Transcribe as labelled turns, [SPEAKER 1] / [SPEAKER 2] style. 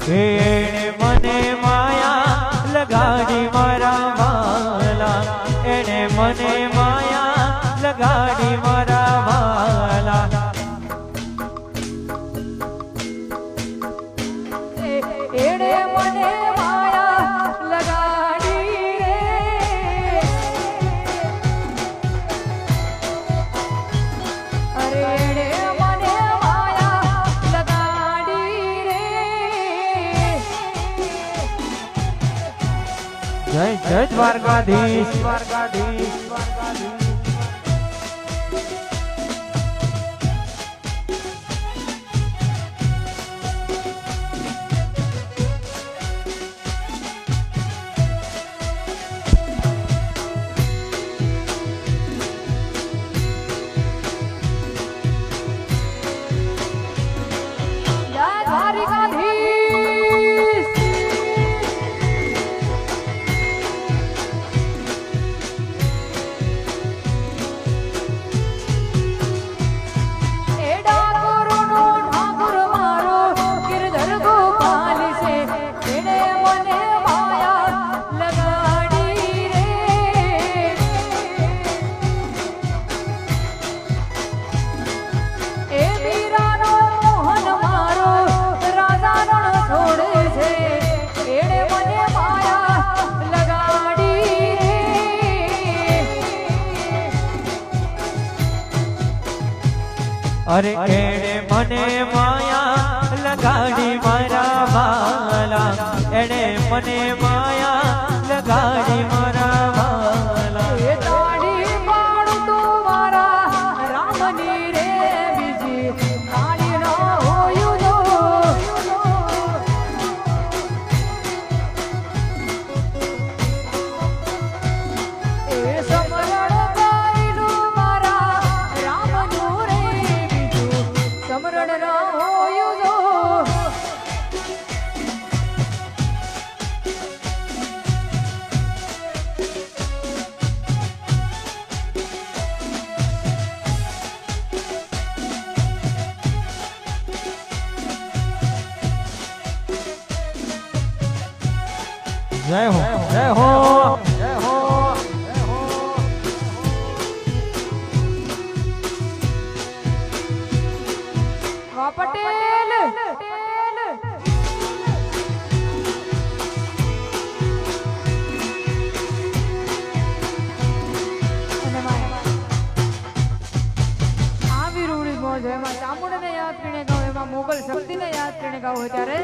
[SPEAKER 1] એને મને માયા લગાડી મારા વાલા, એને મને માયા લગાડી મારા વાલા.
[SPEAKER 2] એણે મને માયા લગાડી રે, અરે એણે મને માયા લગાડી રે.
[SPEAKER 1] જય જય દ્વારકાધીશ, દ્વારકાધીશ, દ્વારકાધીશ.
[SPEAKER 2] જય દ્વારકાધીશ. એ ડાકોરનો ઠાકોર મારો ગિરધર ગોપાલ છે, એણે મને માયા લગાડી રે. એ મીરાનો મોહન મારો રાજા રણ છોડે છે, એણે મને માયા લગાડી રે.
[SPEAKER 1] અરે એને મને માયા લગાડી મારા વાલા, એને મને માયા લગાડી મારા વાલા.
[SPEAKER 2] એ તાળી પાડું તું મારા રામની રે, બીજી તાળી ન હોયું જો. એ સમરણ ગાયલું મારા રામનું રે, બીજું સમરણ ન હોયું જો.
[SPEAKER 1] જય હો, જય હો, જય હો, જય હો.
[SPEAKER 2] વા પટેલ. આવી રૂડી મોજ એમાં ચામુંડને યાદ કરીને ગાવ, એમાં મોગલ શક્તિને યાદ કરીને ગાવ ત્યારે